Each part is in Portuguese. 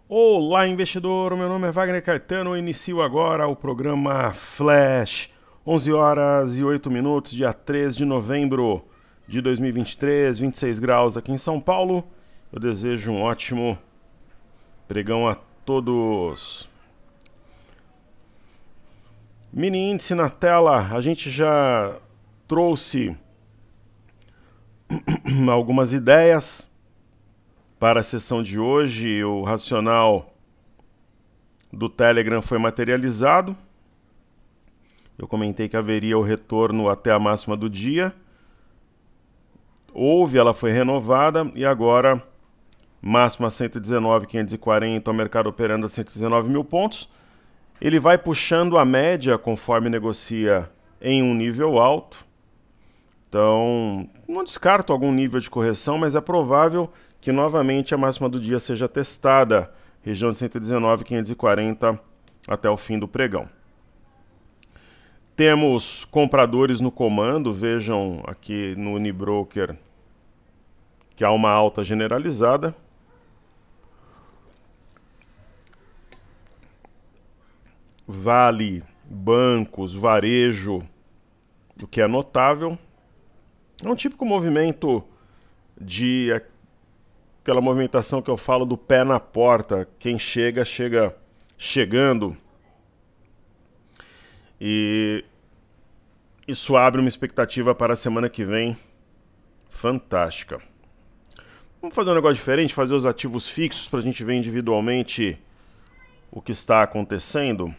Olá, investidor! Meu nome é Wagner Caetano e inicio agora o programa Flash. 11 horas e 8 minutos, dia 3 de novembro de 2023, 26 graus aqui em São Paulo. Eu desejo um ótimo pregão a todos. Mini índice na tela, a gente já trouxe algumas ideias para a sessão de hoje. O racional do Telegram foi materializado. Eu comentei que haveria o retorno até a máxima do dia. Houve, ela foi renovada e agora máxima 119.540, o mercado operando a 119 mil pontos. Ele vai puxando a média conforme negocia em um nível alto. Então, não descarto algum nível de correção, mas é provável que novamente a máxima do dia seja testada, região de 119.540 até o fim do pregão. Temos compradores no comando, vejam aqui no Unibroker que há uma alta generalizada. Vale, bancos, varejo, o que é notável. É um típico movimento de aquela movimentação que eu falo do pé na porta. Quem chega, chega chegando. E isso abre uma expectativa para a semana que vem fantástica. Vamos fazer um negócio diferente, fazer os ativos fixos para a gente ver individualmente o que está acontecendo.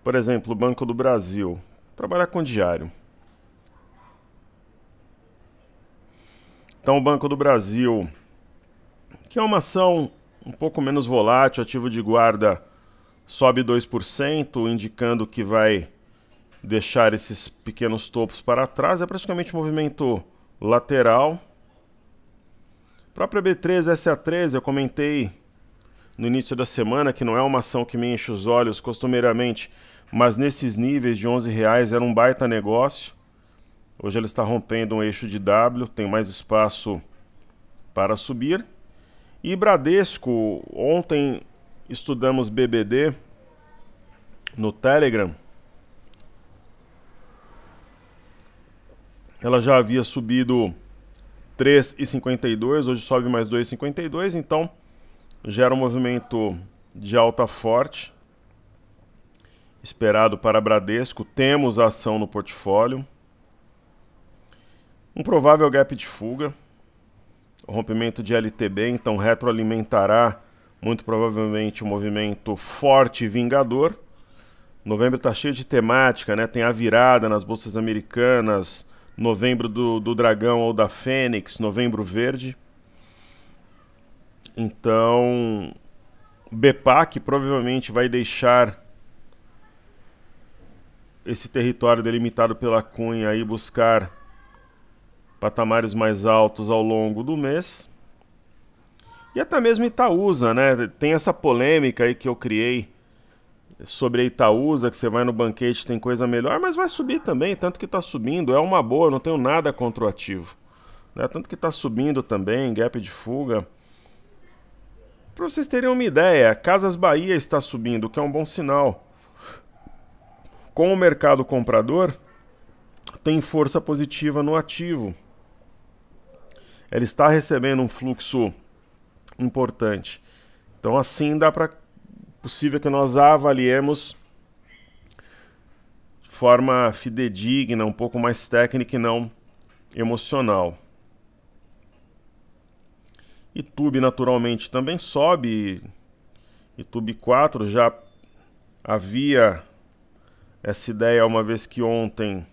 Por exemplo, o Banco do Brasil. Trabalhar com diário. Então, o Banco do Brasil, que é uma ação um pouco menos volátil, ativo de guarda sobe 2%, indicando que vai deixar esses pequenos topos para trás. É praticamente um movimento lateral. A própria B3, SA13, eu comentei no início da semana que não é uma ação que me enche os olhos costumeiramente, mas nesses níveis de R$11 era um baita negócio. Hoje ela está rompendo um eixo de W, tem mais espaço para subir. E Bradesco, ontem estudamos BBD no Telegram. Ela já havia subido 3,52, hoje sobe mais 2,52, então gera um movimento de alta forte esperado para Bradesco. Temos a ação no portfólio. Um provável gap de fuga, o rompimento de LTB, então retroalimentará muito provavelmente um movimento forte e vingador. Novembro está cheio de temática, né? Tem a virada nas bolsas americanas, novembro do dragão ou da fênix, novembro verde. Então, BPAC provavelmente vai deixar esse território delimitado pela cunha e buscar patamares mais altos ao longo do mês. E até mesmo Itaúsa, né? Tem essa polêmica aí que eu criei sobre a Itaúsa, que você vai no banquete tem coisa melhor, mas vai subir também, tanto que está subindo, é uma boa, não tenho nada contra o ativo, né? Tanto que está subindo também, gap de fuga. Para vocês terem uma ideia, Casas Bahia está subindo, o que é um bom sinal. Com o mercado comprador, tem força positiva no ativo. Ela está recebendo um fluxo importante. Então assim dá para possível que nós a avaliemos de forma fidedigna, um pouco mais técnica e não emocional. YouTube naturalmente também sobe. YouTube 4 já havia essa ideia, uma vez que ontem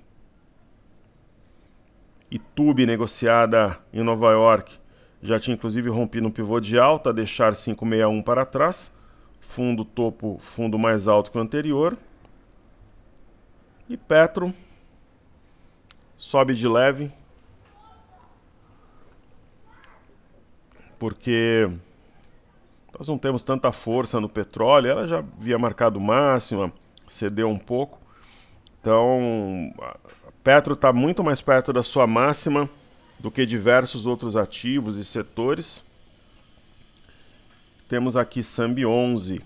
YouTube negociada em Nova York já tinha inclusive rompido um pivô de alta, deixar 561 para trás, fundo topo, fundo mais alto que o anterior. E Petro sobe de leve, porque nós não temos tanta força no petróleo. Ela já havia marcado máxima, cedeu um pouco. Então, a Petro está muito mais perto da sua máxima do que diversos outros ativos e setores. temos aqui Sambi 11.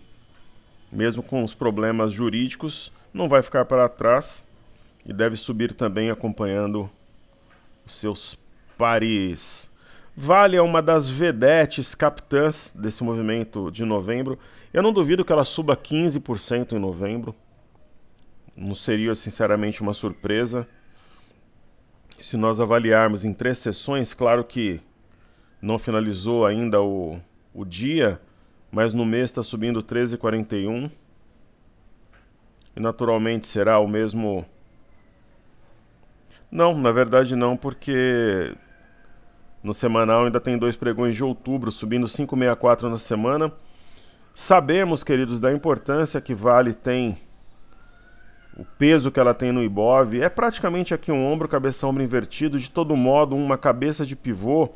Mesmo com os problemas jurídicos, não vai ficar para trás e deve subir também acompanhando os seus pares. Vale é uma das vedetes capitãs desse movimento de novembro. Eu não duvido que ela suba 15% em novembro. Não seria, sinceramente, uma surpresa. Se nós avaliarmos em 3 sessões, claro que não finalizou ainda o dia, mas no mês está subindo 13,41. E naturalmente será o mesmo... Não, na verdade não, porque no semanal ainda tem 2 pregões de outubro, subindo 5,64 na semana. Sabemos, queridos, da importância que Vale tem, o peso que ela tem no Ibov. É praticamente aqui um ombro, cabeça, ombro invertido. De todo modo, uma cabeça de pivô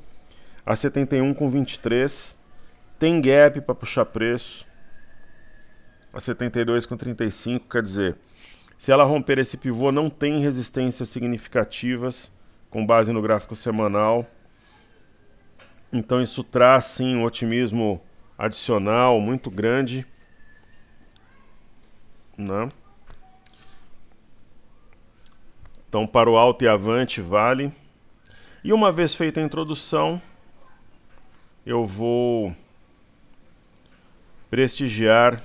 a 71,23. Tem gap para puxar preço a 72,35, quer dizer, se ela romper esse pivô, não tem resistências significativas com base no gráfico semanal. Então isso traz sim um otimismo adicional muito grande, né? Então para o alto e avante Vale. E uma vez feita a introdução, eu vou prestigiar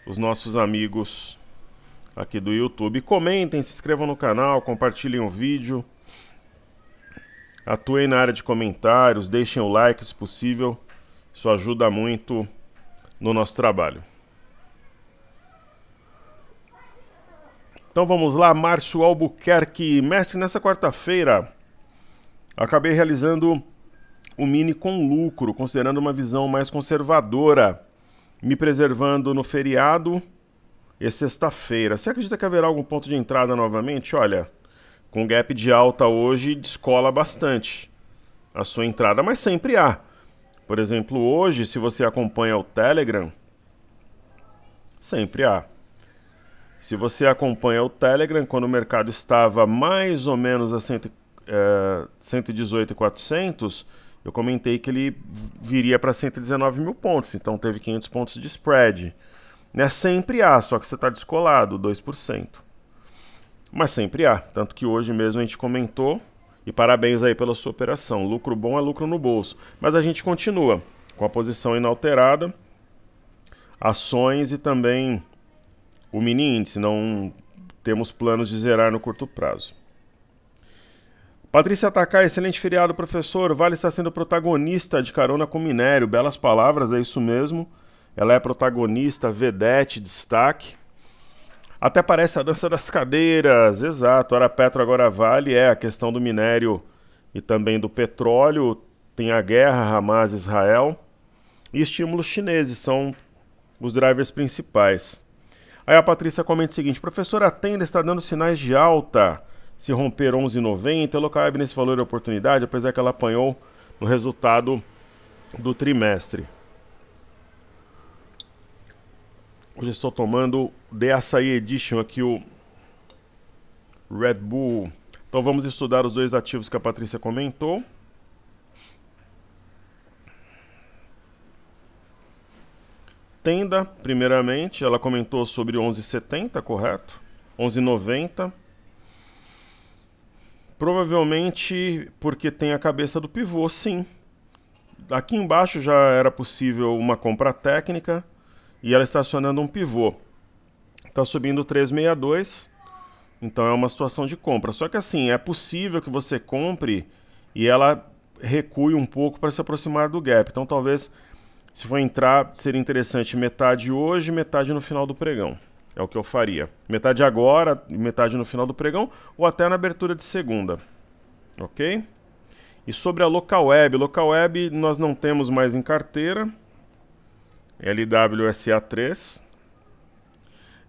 os nossos amigos aqui do YouTube. Comentem, se inscrevam no canal, compartilhem o vídeo, atuem na área de comentários, deixem o like se possível, isso ajuda muito no nosso trabalho. Então vamos lá, Márcio Albuquerque. Mestre, nessa quarta-feira acabei realizando o mini com lucro, considerando uma visão mais conservadora, me preservando no feriado e sexta-feira. Você acredita que haverá algum ponto de entrada novamente? Olha, com gap de alta hoje descola bastante a sua entrada, mas sempre há. Por exemplo, hoje, se você acompanha o Telegram, sempre há. Se você acompanha o Telegram, quando o mercado estava mais ou menos a 118.400, eu comentei que ele viria para 119 mil pontos, então teve 500 pontos de spread. Né? Sempre há, só que você está descolado, 2%. Mas sempre há, tanto que hoje mesmo a gente comentou, e parabéns aí pela sua operação. Lucro bom é lucro no bolso. Mas a gente continua com a posição inalterada, ações e também o mini índice, não temos planos de zerar no curto prazo. Patrícia Takai, excelente feriado, professor. Vale está sendo protagonista de carona com minério. Belas palavras, é isso mesmo. Ela é protagonista, vedete, destaque. Até parece a dança das cadeiras, exato. Ora Petro, agora Vale, é a questão do minério e também do petróleo. Tem a guerra Hamas-Israel e estímulos chineses, são os drivers principais. Aí a Patrícia comenta o seguinte: professor, a Tenda está dando sinais de alta. Se romper 11,90, ela cabe nesse valor de oportunidade, apesar que ela apanhou no resultado do trimestre. Hoje estou tomando The Açaí Edition aqui, o Red Bull. Então vamos estudar os 2 ativos que a Patrícia comentou. Tenda, primeiramente, ela comentou sobre 11,70, correto? 11,90. Provavelmente porque tem a cabeça do pivô, sim. Aqui embaixo já era possível uma compra técnica e ela está acionando um pivô. Está subindo 3,62, então é uma situação de compra. Só que assim, é possível que você compre e ela recue um pouco para se aproximar do gap. Então talvez, se for entrar, seria interessante metade hoje e metade no final do pregão. É o que eu faria. Metade agora, metade no final do pregão, ou até na abertura de segunda. Ok? E sobre a Local Web nós não temos mais em carteira. LWSA3.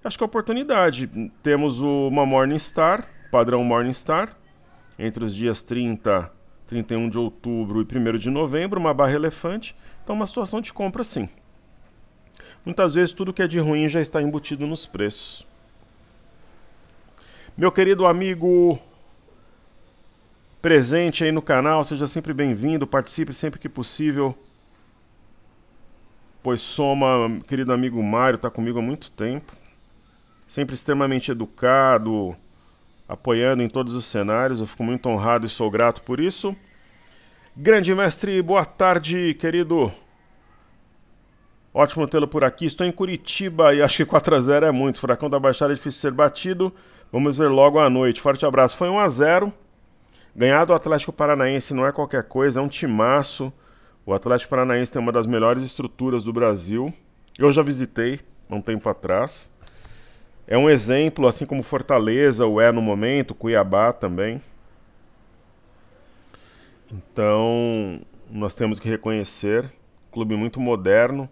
Acho que é oportunidade. Temos uma Morningstar, padrão Morningstar, entre os dias 30, 31 de outubro e 1º de novembro, uma barra elefante. Então uma situação de compra sim. Muitas vezes tudo que é de ruim já está embutido nos preços. Meu querido amigo presente aí no canal, seja sempre bem-vindo, participe sempre que possível. Pois soma, querido amigo Mário, está comigo há muito tempo. Sempre extremamente educado, apoiando em todos os cenários. Eu fico muito honrado e sou grato por isso. Grande mestre, boa tarde, querido. Ótimo tê-lo por aqui. Estou em Curitiba e acho que 4 a 0 é muito. Furacão da Baixada é difícil ser batido. Vamos ver logo à noite. Forte abraço. Foi 1 a 0. Ganhar do Atlético Paranaense não é qualquer coisa, é um timaço. O Atlético Paranaense tem uma das melhores estruturas do Brasil. Eu já visitei há um tempo atrás. É um exemplo, assim como Fortaleza o é no momento, Cuiabá também. Então, nós temos que reconhecer, clube muito moderno.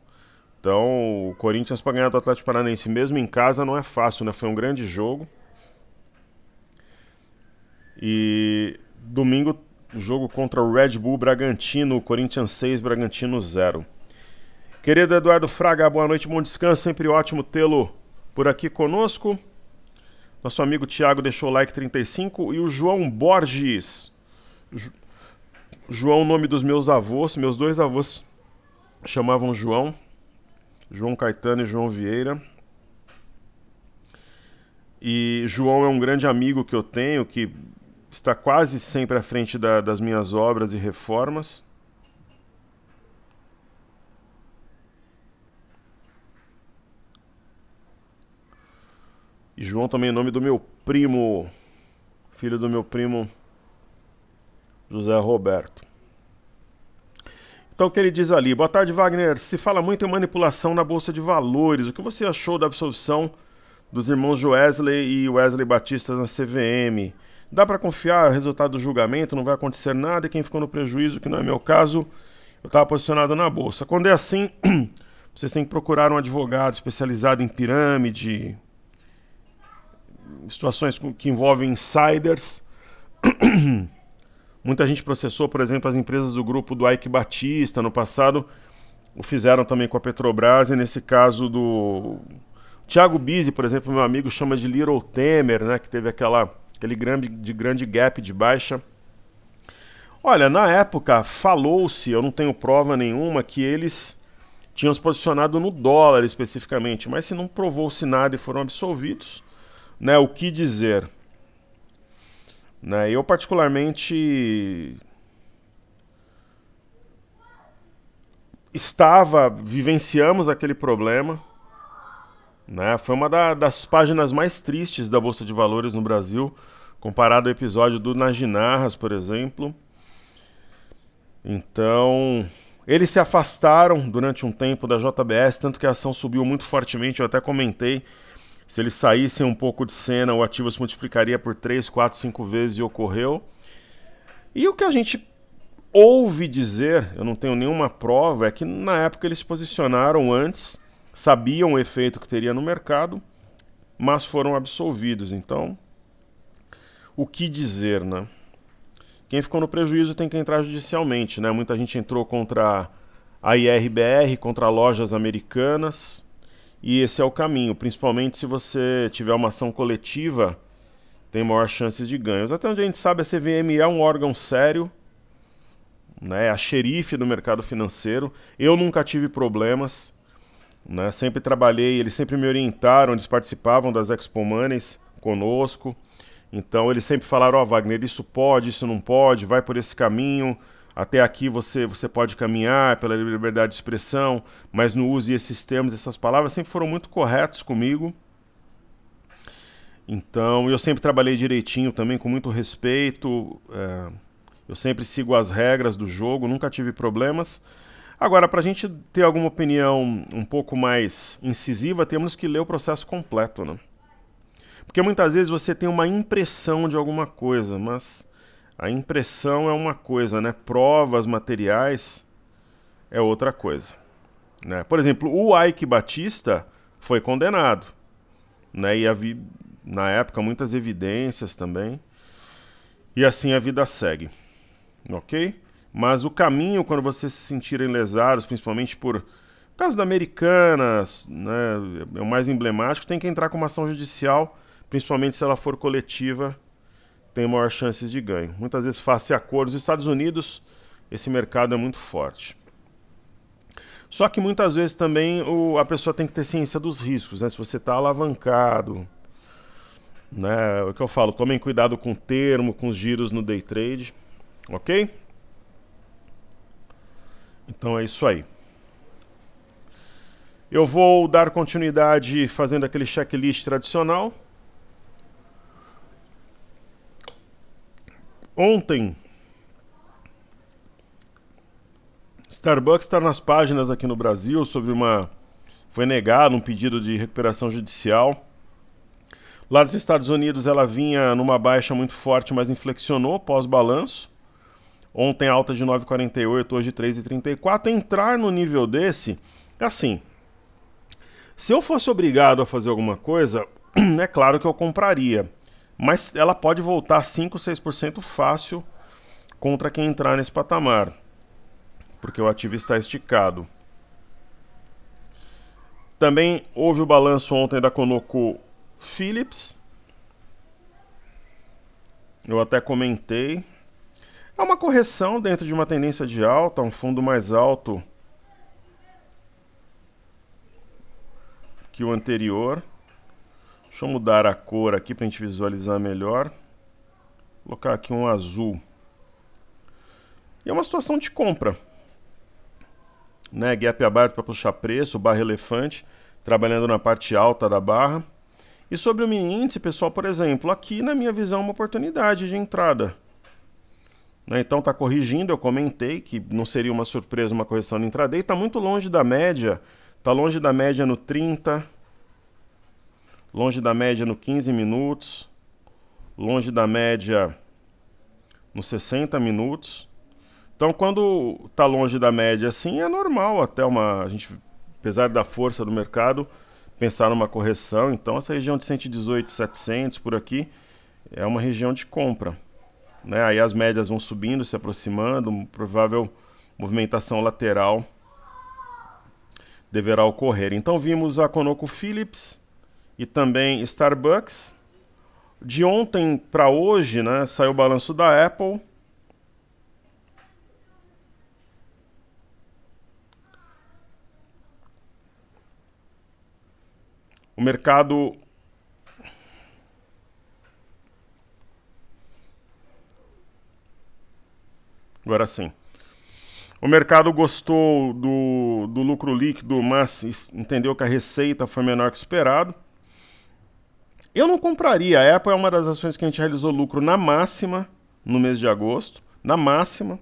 Então, o Corinthians para ganhar do Atlético Paranaense mesmo em casa não é fácil, né? Foi um grande jogo. E domingo, jogo contra o Red Bull Bragantino, Corinthians 6, Bragantino 0. Querido Eduardo Fraga, boa noite, bom descanso, sempre ótimo tê-lo por aqui conosco. Nosso amigo Thiago deixou o like 35 e o João Borges. João, nome dos meus avós, meus 2 avós chamavam João. João Caetano e João Vieira. E João é um grande amigo que eu tenho, que está quase sempre à frente das minhas obras e reformas. E João também é nome do meu primo, filho do meu primo José Roberto. Então o que ele diz ali? Boa tarde, Wagner. Se fala muito em manipulação na Bolsa de Valores. O que você achou da absolvição dos irmãos Joesley e Wesley Batista na CVM? Dá para confiar no resultado do julgamento? Não vai acontecer nada e quem ficou no prejuízo, que não é meu caso, eu estava posicionado na Bolsa. Quando é assim, vocês têm que procurar um advogado especializado em pirâmide, situações que envolvem insiders. Muita gente processou, por exemplo, as empresas do grupo do Ike Batista no passado, o fizeram também com a Petrobras, e nesse caso do Thiago Bizzi, por exemplo, meu amigo, chama de Little Temer, né, que teve aquele grande gap de baixa. Olha, na época falou-se, eu não tenho prova nenhuma, que eles tinham se posicionado no dólar especificamente, mas se não provou-se nada e foram absolvidos, né, o que dizer? Né, eu particularmente vivenciamos aquele problema, né, foi uma das páginas mais tristes da Bolsa de Valores no Brasil, comparado ao episódio do Naginarras, por exemplo. Então, eles se afastaram durante um tempo da JBS, tanto que a ação subiu muito fortemente, eu até comentei. Se eles saíssem um pouco de cena, o ativo se multiplicaria por 3, 4, 5 vezes e ocorreu. E o que a gente ouve dizer, eu não tenho nenhuma prova, é que na época eles se posicionaram antes, sabiam o efeito que teria no mercado, mas foram absolvidos. Então, o que dizer, né? Quem ficou no prejuízo tem que entrar judicialmente, né? Muita gente entrou contra a IRBR, contra lojas americanas. E esse é o caminho, principalmente se você tiver uma ação coletiva, tem maior chances de ganhos. Até onde a gente sabe, a CVM é um órgão sério, né? É a xerife do mercado financeiro. Eu nunca tive problemas, né? Sempre trabalhei, eles sempre me orientaram, eles participavam das Expo Moneys conosco. Então eles sempre falaram, ó, Wagner, isso pode, isso não pode, vai por esse caminho. Até aqui você pode caminhar pela liberdade de expressão, mas não use esses termos, essas palavras, sempre foram muito corretos comigo. Então, eu sempre trabalhei direitinho também, com muito respeito. Eu sempre sigo as regras do jogo, nunca tive problemas. Agora, para a gente ter alguma opinião um pouco mais incisiva, temos que ler o processo completo, né? Porque muitas vezes você tem uma impressão de alguma coisa, mas a impressão é uma coisa, né? Provas materiais é outra coisa, né? Por exemplo, o Ike Batista foi condenado, né? E havia, na época, muitas evidências também. E assim a vida segue, ok? Mas o caminho, quando vocês se sentirem lesados, principalmente por caso da Americanas, né? É o mais emblemático, tem que entrar com uma ação judicial, principalmente se ela for coletiva, tem maior chances de ganho. Muitas vezes face a cor. Nos Estados Unidos, esse mercado é muito forte. Só que muitas vezes também a pessoa tem que ter ciência dos riscos, né? Se você está alavancado, né? O que eu falo, tomem cuidado com o termo, com os giros no day trade, ok? Então é isso aí. Eu vou dar continuidade fazendo aquele checklist tradicional. Ontem, Starbucks está nas páginas aqui no Brasil sobre foi negado um pedido de recuperação judicial. Lá dos Estados Unidos ela vinha numa baixa muito forte, mas inflexionou pós-balanço. Ontem alta de 9,48, hoje 3,34. Entrar no nível desse, assim, se eu fosse obrigado a fazer alguma coisa, é claro que eu compraria. Mas ela pode voltar 5, 6% fácil contra quem entrar nesse patamar. Porque o ativo está esticado. Também houve o balanço ontem da ConocoPhillips. Eu até comentei. É uma correção dentro de uma tendência de alta, um fundo mais alto que o anterior. Deixa eu mudar a cor aqui para a gente visualizar melhor. Vou colocar aqui um azul. E é uma situação de compra. Né? Gap aberto para puxar preço, barra elefante, trabalhando na parte alta da barra. E sobre o mini índice, pessoal, por exemplo, aqui na minha visão é uma oportunidade de entrada. Né? Então está corrigindo, eu comentei que não seria uma surpresa uma correção no intraday. Está muito longe da média, está longe da média no 30, longe da média no 15 minutos, longe da média nos 60 minutos. Então, quando está longe da média assim, é normal até a gente, apesar da força do mercado, pensar numa correção. Então, essa região de 118, 700 por aqui é uma região de compra. Né? Aí as médias vão subindo, se aproximando, provável movimentação lateral deverá ocorrer. Então, vimos a ConocoPhillips e também Starbucks. De ontem para hoje, né, saiu o balanço da Apple. O mercado agora sim. O mercado gostou do lucro líquido, mas entendeu que a receita foi menor que esperado. Eu não compraria. A Apple é uma das ações que a gente realizou lucro na máxima no mês de agosto. Na máxima.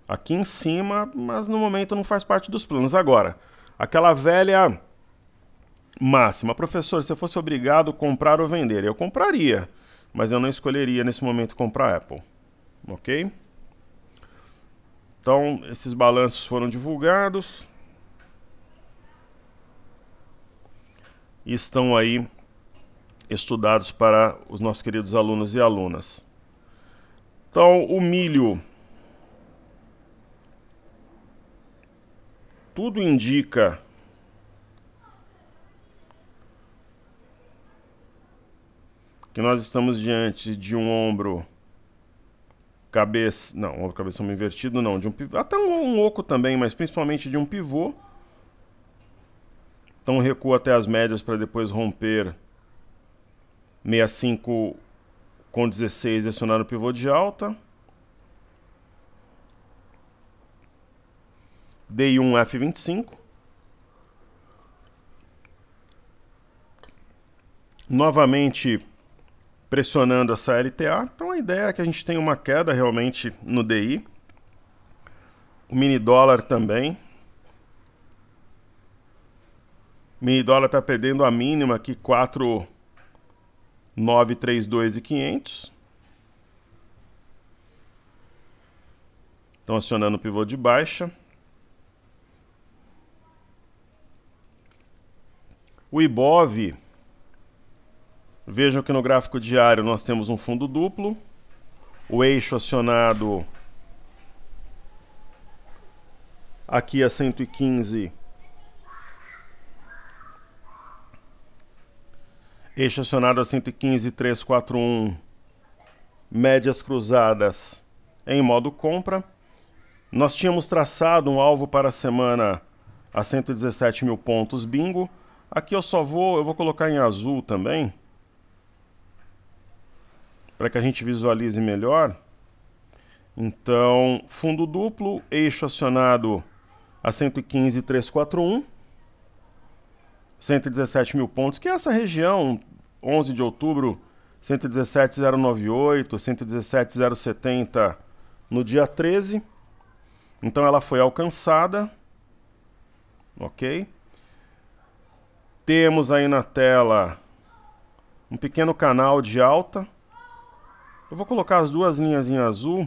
Aqui em cima, mas no momento não faz parte dos planos. Agora, aquela velha máxima. Professor, se eu fosse obrigado a comprar ou vender, eu compraria, mas eu não escolheria nesse momento comprar Apple. Ok? Então, esses balanços foram divulgados e estão aí estudados para os nossos queridos alunos e alunas. Então, o milho, tudo indica que nós estamos diante de um ombro cabeça, não, ombro cabeça invertido não, de um pivô, até um oco também, mas principalmente de um pivô. Então recuo até as médias para depois romper 65 com 16 e acionar o pivô de alta. DI1 F25. Novamente pressionando essa LTA. Então a ideia é que a gente tenha uma queda realmente no DI. O mini dólar também. O mini dólar está perdendo a mínima aqui, 4.932.500. Estão acionando o pivô de baixa. O Ibov, vejam que no gráfico diário nós temos um fundo duplo, o eixo acionado aqui a 115, eixo acionado a 115.341 médias cruzadas em modo compra. Nós tínhamos traçado um alvo para a semana a 117 mil pontos bingo. Aqui eu vou colocar em azul também, para que a gente visualize melhor. Então, fundo duplo, eixo acionado a 115.341, 117 mil pontos, que é essa região, 11 de outubro, 117.098, 117.070 no dia 13. Então ela foi alcançada, ok? Temos aí na tela um pequeno canal de alta. Eu vou colocar as duas linhas em azul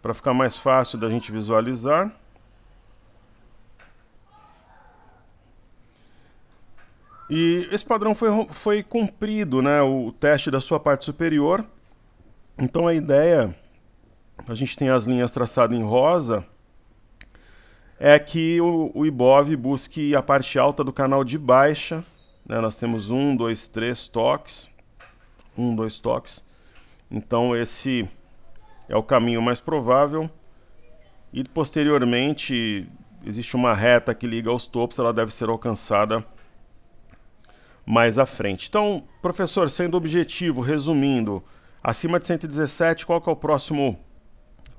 para ficar mais fácil da gente visualizar. E esse padrão foi cumprido, né? O teste da sua parte superior. Então a ideia, a gente tem as linhas traçadas em rosa, é que o Ibov busque a parte alta do canal de baixa, né? Nós temos 1, 2, 3 toques. 1, 2 toques. Então esse é o caminho mais provável. E posteriormente existe uma reta que liga aos topos, ela deve ser alcançada mais à frente. Então, professor, sendo objetivo, resumindo, acima de 117, qual que é o próximo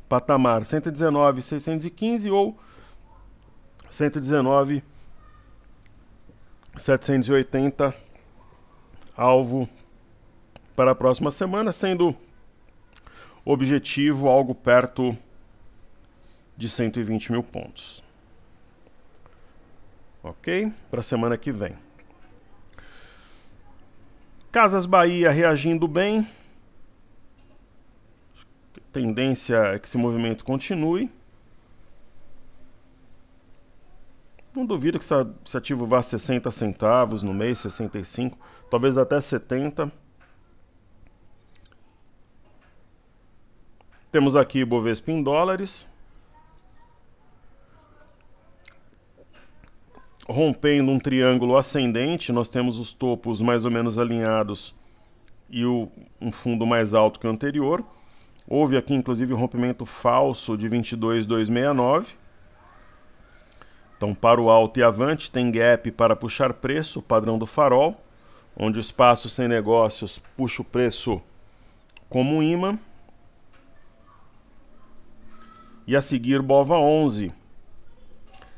patamar? 119.615 ou 119.780, alvo para a próxima semana, sendo objetivo algo perto de 120 mil pontos. Ok? Para a semana que vem. Casas Bahia reagindo bem. Tendência é que esse movimento continue. Não duvido que esse ativo vá a 60 centavos no mês, 65, talvez até 70. Temos aqui Bovespa em dólares. Rompendo um triângulo ascendente, nós temos os topos mais ou menos alinhados e um fundo mais alto que o anterior. Houve aqui inclusive um rompimento falso de 22.269. Então para o alto e avante tem gap para puxar preço, padrão do farol, onde o espaço sem negócios puxa o preço como imã. E a seguir BOVA 11.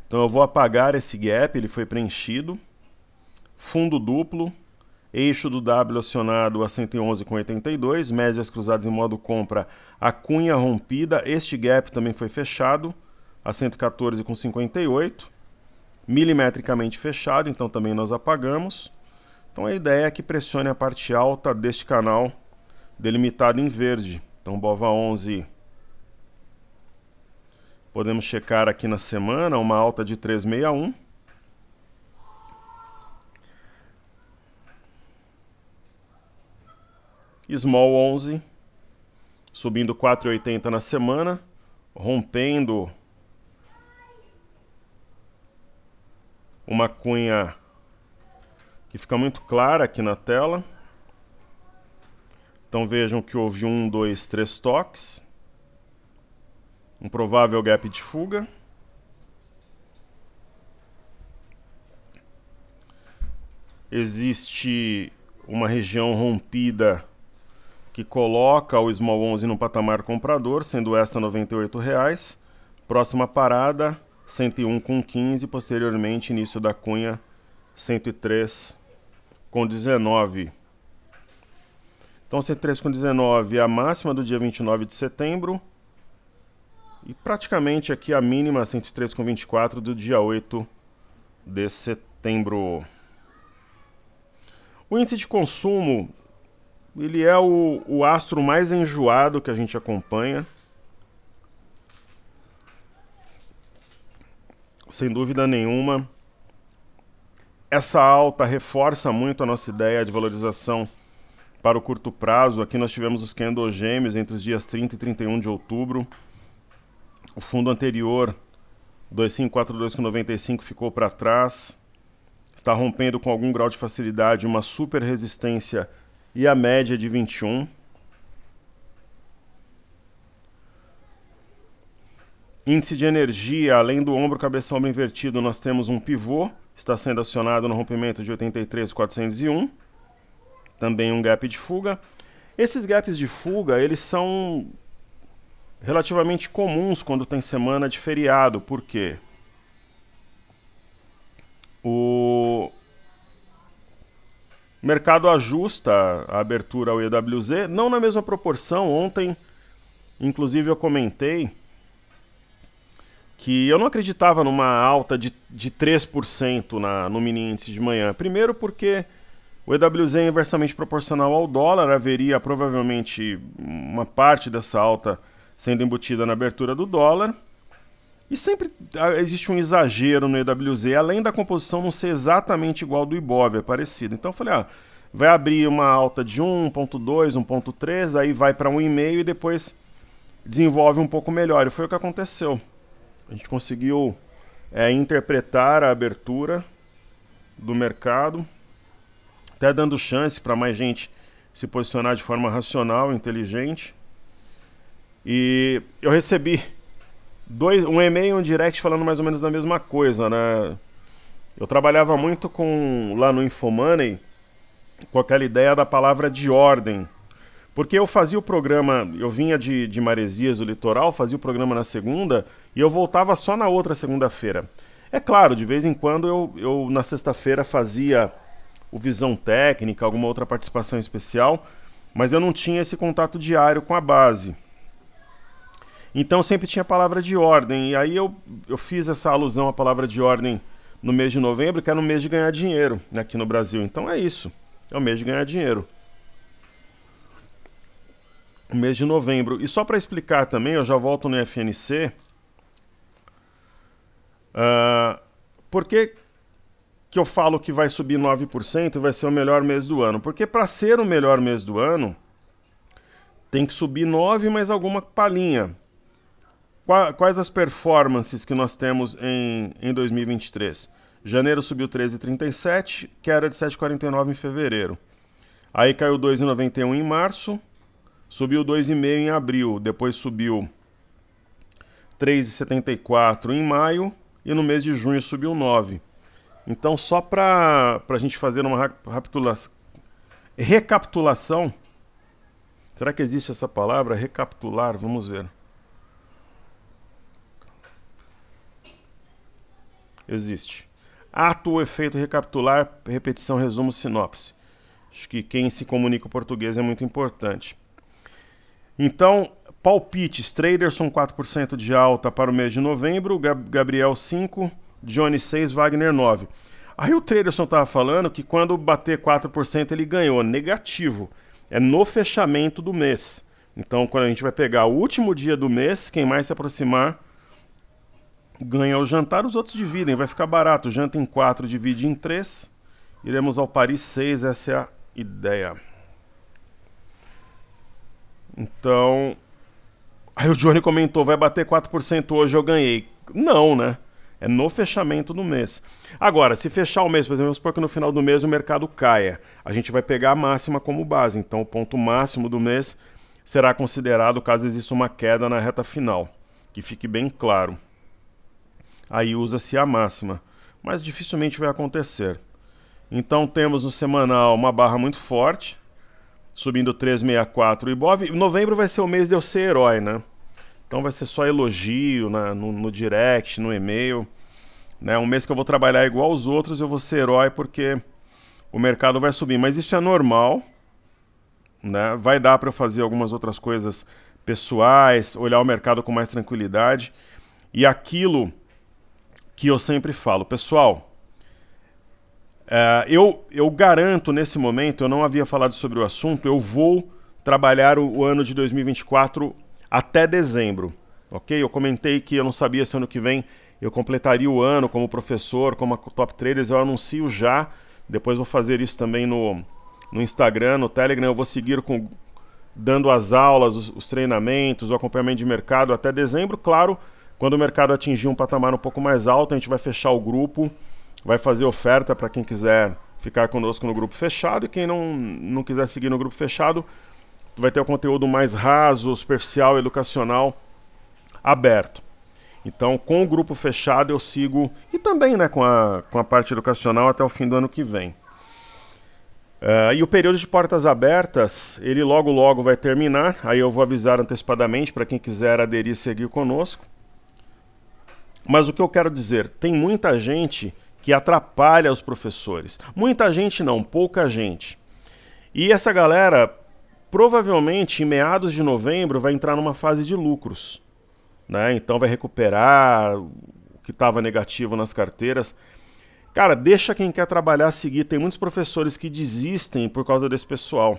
Então eu vou apagar esse gap, ele foi preenchido. Fundo duplo, eixo do W acionado a 111,82, médias cruzadas em modo compra, a cunha rompida, este gap também foi fechado a 114,58, milimetricamente fechado, então também nós apagamos. Então a ideia é que pressione a parte alta deste canal delimitado em verde. Então BOVA 11... Podemos checar aqui na semana uma alta de 361. Small 11, subindo 4,80 na semana, rompendo uma cunha que fica muito clara aqui na tela. Então vejam que houve 1, 2, 3 toques. Um provável gap de fuga. Existe uma região rompida que coloca o Small 11 no patamar comprador, sendo essa R$ 98,00. Próxima parada, 101,15. Posteriormente, início da cunha, 103,19. Então, 103,19 é a máxima do dia 29 de setembro. E praticamente aqui a mínima 103,24 do dia 8 de setembro. O índice de consumo, ele é o astro mais enjoado que a gente acompanha. Sem dúvida nenhuma. Essa alta reforça muito a nossa ideia de valorização para o curto prazo. Aqui nós tivemos os candles gêmeos entre os dias 30 e 31 de outubro. O fundo anterior, 2542,95, ficou para trás. Está rompendo com algum grau de facilidade uma super resistência e a média de 21. Índice de energia, além do ombro, cabeça, ombro invertido, nós temos um pivô, está sendo acionado no rompimento de 83.401, também um gap de fuga. Esses gaps de fuga, eles são relativamente comuns quando tem semana de feriado, por quê? O mercado ajusta a abertura ao EWZ, não na mesma proporção. Ontem, inclusive, eu comentei que eu não acreditava numa alta de 3% no mini índice de manhã. Primeiro porque o EWZ é inversamente proporcional ao dólar, haveria provavelmente uma parte dessa alta sendo embutida na abertura do dólar. E sempre existe um exagero no EWZ, além da composição não ser exatamente igual ao do Ibov, é parecido. Então eu falei, vai abrir uma alta de 1.2, 1.3, aí vai para 1,5 e depois desenvolve um pouco melhor. E foi o que aconteceu. A gente conseguiu interpretar a abertura do mercado, até dando chance para mais gente se posicionar de forma racional, inteligente. E eu recebi um e-mail e um direct falando mais ou menos da mesma coisa, né? Eu trabalhava muito lá no Infomoney com aquela ideia da palavra de ordem. Porque eu fazia o programa, eu vinha de Maresias, do litoral, fazia o programa na segunda e eu voltava só na outra segunda-feira. É claro, de vez em quando eu na sexta-feira fazia o Visão Técnica, alguma outra participação especial, mas eu não tinha esse contato diário com a base. Então sempre tinha palavra de ordem, e aí eu fiz essa alusão à palavra de ordem no mês de novembro, que era no mês de ganhar dinheiro aqui no Brasil. Então é isso, é o mês de ganhar dinheiro. O mês de novembro. E só para explicar também, eu já volto no FNC. Por que eu falo que vai subir 9% e vai ser o melhor mês do ano? Porque para ser o melhor mês do ano, tem que subir 9, mais alguma palhinha. Quais as performances que nós temos em 2023? Janeiro subiu 13,37, queda de 7,49 em fevereiro. Aí caiu 2,91 em março. Subiu 2,5 em abril, depois subiu 3,74 em maio e no mês de junho subiu 9. Então só para a gente fazer uma recapitulação, será que existe essa palavra? Recapitular, vamos ver. Existe. Ato ou efeito recapitular, repetição, resumo, sinopse. Acho que quem se comunica o português é muito importante. Então, palpites, Traderson 4% de alta para o mês de novembro, Gabriel 5%, Johnny 6%, Wagner 9%. Aí o Traderson estava falando que quando bater 4% ele ganhou, negativo, é no fechamento do mês. Então quando a gente vai pegar o último dia do mês, quem mais se aproximar ganha o jantar, os outros dividem, vai ficar barato, janta em 4, divide em 3, iremos ao Paris 6, essa é a ideia. Então, aí o Johnny comentou, vai bater 4% hoje, eu ganhei. Não, né? É no fechamento do mês. Agora, se fechar o mês, por exemplo, vamos supor que no final do mês o mercado caia. A gente vai pegar a máxima como base. Então, o ponto máximo do mês será considerado caso exista uma queda na reta final. Que fique bem claro. Aí usa-se a máxima. Mas dificilmente vai acontecer. Então, temos no semanal uma barra muito forte. Subindo 3,64 o Ibov. Novembro vai ser o mês de eu ser herói, né? Então vai ser só elogio no direct, no e-mail. Né? Um mês que eu vou trabalhar igual aos outros, eu vou ser herói porque o mercado vai subir. Mas isso é normal. Né? Vai dar para eu fazer algumas outras coisas pessoais, olhar o mercado com mais tranquilidade. E aquilo que eu sempre falo, pessoal... eu garanto nesse momento, eu não havia falado sobre o assunto, eu vou trabalhar o ano de 2024 até dezembro, ok? Eu comentei que eu não sabia se ano que vem eu completaria o ano como professor, como top traders, eu anuncio já, depois vou fazer isso também no Instagram, no Telegram, eu vou seguir dando as aulas, os treinamentos, o acompanhamento de mercado até dezembro, claro, quando o mercado atingir um patamar um pouco mais alto, a gente vai fechar o grupo, vai fazer oferta para quem quiser ficar conosco no grupo fechado e quem não quiser seguir no grupo fechado vai ter o conteúdo mais raso, superficial, educacional, aberto. Então, com o grupo fechado eu sigo, e também, né, com a parte educacional até o fim do ano que vem. E o período de portas abertas, ele logo logo vai terminar, aí eu vou avisar antecipadamente para quem quiser aderir e seguir conosco. Mas o que eu quero dizer, tem muita gente que atrapalha os professores. Muita gente não, pouca gente. E essa galera, provavelmente, em meados de novembro, vai entrar numa fase de lucros, né? Então vai recuperar o que estava negativo nas carteiras. Cara, deixa quem quer trabalhar seguir. Tem muitos professores que desistem por causa desse pessoal,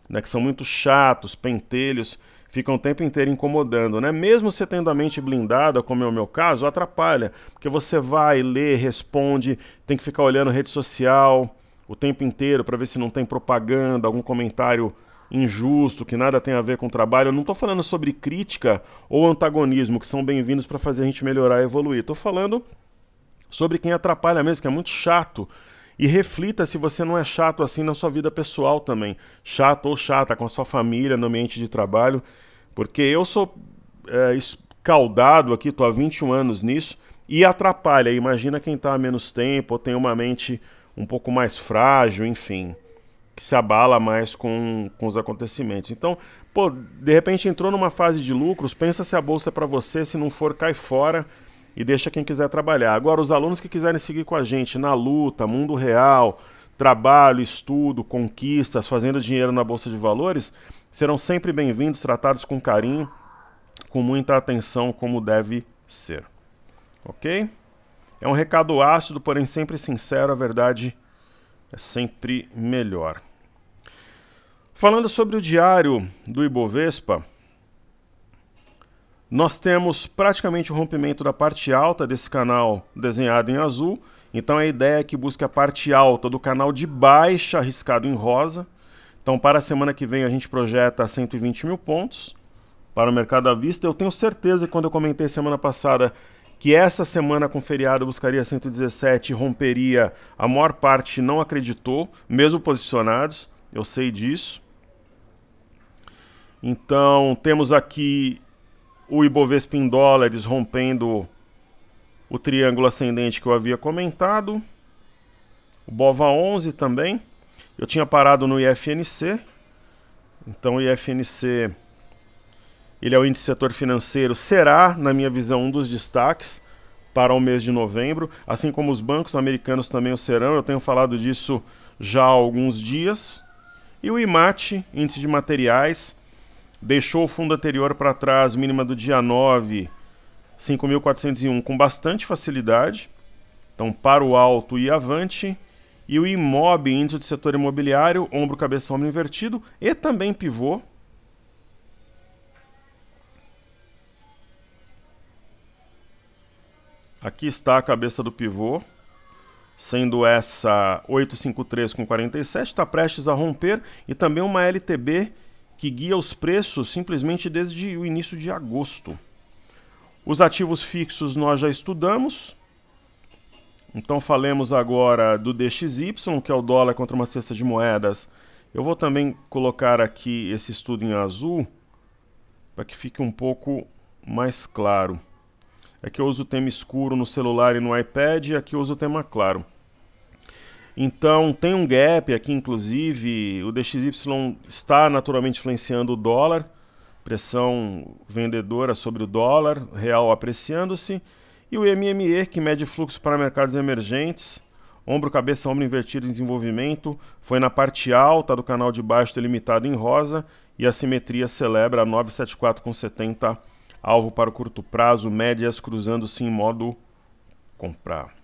né? Que são muito chatos, pentelhos, ficam o tempo inteiro incomodando, né? Mesmo você tendo a mente blindada, como é o meu caso, atrapalha. Porque você vai, lê, responde, tem que ficar olhando rede social o tempo inteiro para ver se não tem propaganda, algum comentário injusto, que nada tem a ver com o trabalho. Eu não estou falando sobre crítica ou antagonismo, que são bem-vindos para fazer a gente melhorar e evoluir. Estou falando sobre quem atrapalha mesmo, que é muito chato. E reflita se você não é chato assim na sua vida pessoal também. Chato ou chata com a sua família, no ambiente de trabalho. Porque eu sou escaldado aqui, estou há 21 anos nisso, e atrapalha. Imagina quem está há menos tempo, ou tem uma mente um pouco mais frágil, enfim, que se abala mais com os acontecimentos. Então, pô, de repente entrou numa fase de lucros, pensa se a bolsa é para você, se não for, cai fora e deixa quem quiser trabalhar. Agora, os alunos que quiserem seguir com a gente na luta, mundo real, trabalho, estudo, conquistas, fazendo dinheiro na Bolsa de Valores, serão sempre bem-vindos, tratados com carinho, com muita atenção, como deve ser. Ok? É um recado ácido, porém sempre sincero, a verdade é sempre melhor. Falando sobre o diário do Ibovespa, nós temos praticamente o rompimento da parte alta desse canal desenhado em azul. Então a ideia é que busque a parte alta do canal de baixa riscado em rosa. Então para a semana que vem a gente projeta 120 mil pontos para o mercado à vista. Eu tenho certeza que quando eu comentei semana passada que essa semana com feriado buscaria 117 e romperia, a maior parte não acreditou, mesmo posicionados, eu sei disso. Então temos aqui o Ibovespa em dólares rompendo o triângulo ascendente que eu havia comentado. O BOVA11 também. Eu tinha parado no IFNC. Então o IFNC, ele é o índice setor financeiro, será, na minha visão, um dos destaques para o mês de novembro. Assim como os bancos americanos também o serão. Eu tenho falado disso já há alguns dias. E o IMAT, índice de materiais, deixou o fundo anterior para trás, mínima do dia 9, 5.401, com bastante facilidade. Então, para o alto e avante. E o IMOB, índice do setor imobiliário, ombro, cabeça, ombro invertido, e também pivô. Aqui está a cabeça do pivô, sendo essa 853 com 47, está prestes a romper, e também uma LTB que guia os preços simplesmente desde o início de agosto. Os ativos fixos nós já estudamos, então falemos agora do DXY, que é o dólar contra uma cesta de moedas. Eu vou também colocar aqui esse estudo em azul, para que fique um pouco mais claro. Aqui eu uso o tema escuro no celular e no iPad, e aqui eu uso o tema claro. Então tem um gap aqui, inclusive, o DXY está naturalmente influenciando o dólar, pressão vendedora sobre o dólar, real apreciando-se, e o MME, que mede fluxo para mercados emergentes, ombro, cabeça, ombro invertido em desenvolvimento, foi na parte alta do canal de baixo delimitado em rosa, e a simetria celebra 974,70, alvo para o curto prazo, médias cruzando-se em modo comprar.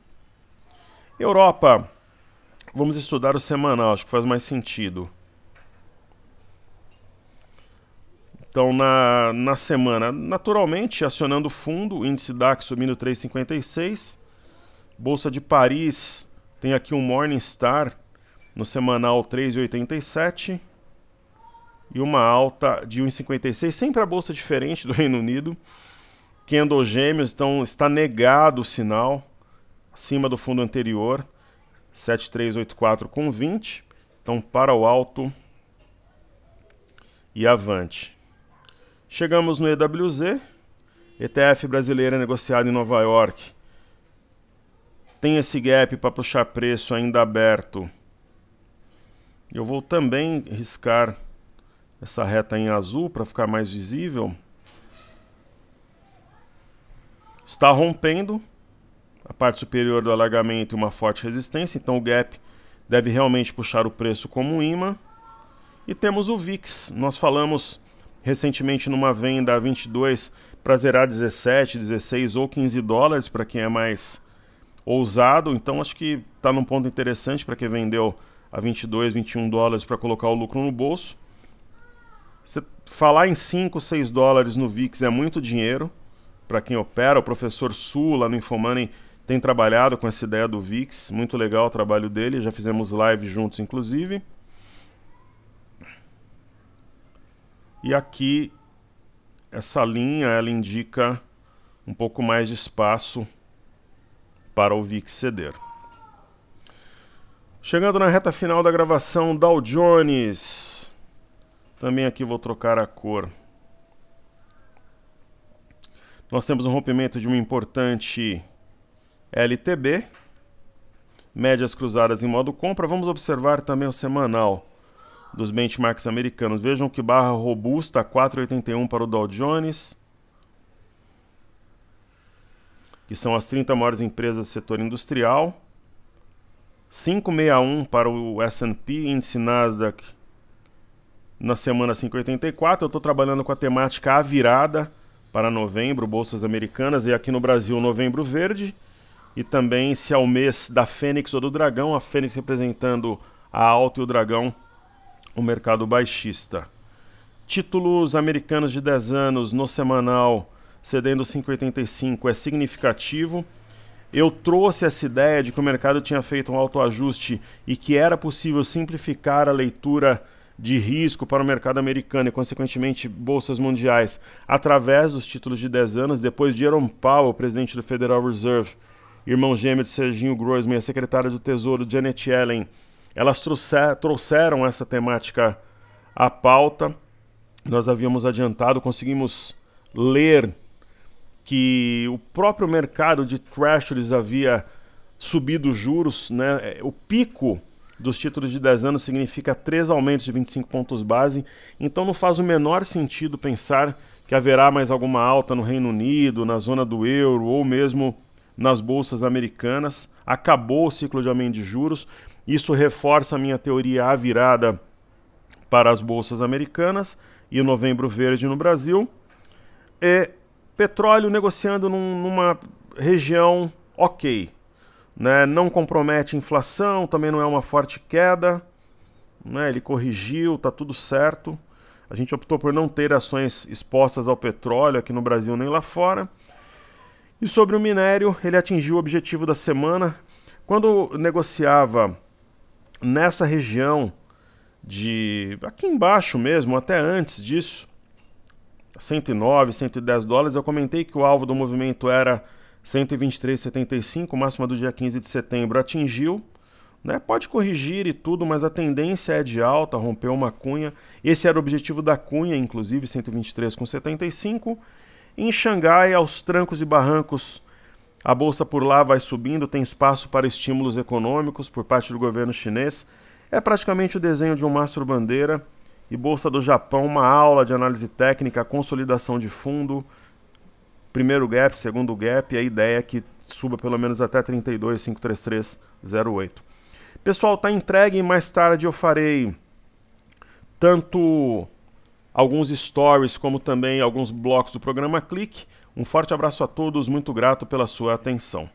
Europa. Vamos estudar o semanal, acho que faz mais sentido. Então, na semana, naturalmente, acionando o fundo, o índice DAX subindo 3,56. Bolsa de Paris tem aqui um Morningstar no semanal 3,87. E uma alta de 1,56, sempre a bolsa diferente do Reino Unido. Candle Gêmeos, então está negado o sinal, acima do fundo anterior. 7384 com 20, então para o alto e avante. Chegamos no EWZ, ETF brasileira negociada em Nova York. Tem esse gap para puxar preço ainda aberto. Eu vou também riscar essa reta em azul para ficar mais visível. Está rompendo a parte superior do alargamento e uma forte resistência, então o gap deve realmente puxar o preço como um imã. E temos o VIX. Nós falamos recentemente numa venda a 22 para zerar 17, 16 ou 15 dólares para quem é mais ousado. Então acho que está num ponto interessante para quem vendeu a 22, 21 dólares para colocar o lucro no bolso. Você falar em 5, 6 dólares no VIX é muito dinheiro para quem opera. O professor Su lá no Infomoney tem trabalhado com essa ideia do VIX. Muito legal o trabalho dele, já fizemos live juntos inclusive. E aqui, essa linha, ela indica um pouco mais de espaço para o VIX ceder. Chegando na reta final da gravação, Dow Jones. Também aqui vou trocar a cor. Nós temos um rompimento de uma importante LTB. Médias cruzadas em modo compra. Vamos observar também o semanal dos benchmarks americanos. Vejam que barra robusta, 4,81 para o Dow Jones, que são as 30 maiores empresas do setor industrial. 5,61 para o S&P, índice Nasdaq, na semana 5,84. Eu estou trabalhando com a temática A Virada para novembro, bolsas americanas, e aqui no Brasil, novembro verde. E também se é o mês da Fênix ou do Dragão, a Fênix representando a alta e o Dragão o mercado baixista. Títulos americanos de 10 anos no semanal cedendo 5,85 é significativo. Eu trouxe essa ideia de que o mercado tinha feito um autoajuste e que era possível simplificar a leitura de risco para o mercado americano e, consequentemente, bolsas mundiais através dos títulos de 10 anos. Depois de Jerome Powell, presidente do Federal Reserve, irmão gêmeo de Serginho Groisman, a secretária do Tesouro, Janet Yellen, elas trouxeram essa temática à pauta. Nós havíamos adiantado, conseguimos ler que o próprio mercado de treasuries havia subido os juros, né? O pico dos títulos de 10 anos significa 3 aumentos de 25 pontos base, então não faz o menor sentido pensar que haverá mais alguma alta no Reino Unido, na zona do euro ou mesmo nas bolsas americanas. Acabou o ciclo de aumento de juros. Isso reforça a minha teoria A virada para as bolsas americanas e o novembro verde no Brasil. E petróleo negociando numa região ok, né? Não compromete inflação, também não é uma forte queda, né? Ele corrigiu, tá tudo certo. A gente optou por não ter ações expostas ao petróleo aqui no Brasil nem lá fora. E sobre o minério, ele atingiu o objetivo da semana. Quando negociava nessa região de aqui embaixo mesmo, até antes disso, 109, 110 dólares, eu comentei que o alvo do movimento era 123,75, máxima do dia 15 de setembro, atingiu, né? Pode corrigir e tudo, mas a tendência é de alta, rompeu uma cunha. Esse era o objetivo da cunha, inclusive 123,75. Em Xangai, aos trancos e barrancos, a bolsa por lá vai subindo, tem espaço para estímulos econômicos por parte do governo chinês. É praticamente o desenho de um mastro-bandeira. E Bolsa do Japão, uma aula de análise técnica, consolidação de fundo, primeiro gap, segundo gap, e a ideia é que suba pelo menos até 32,53308. Pessoal, está entregue, mais tarde eu farei tanto alguns stories como também alguns blocos do programa Clique. Um forte abraço a todos, muito grato pela sua atenção.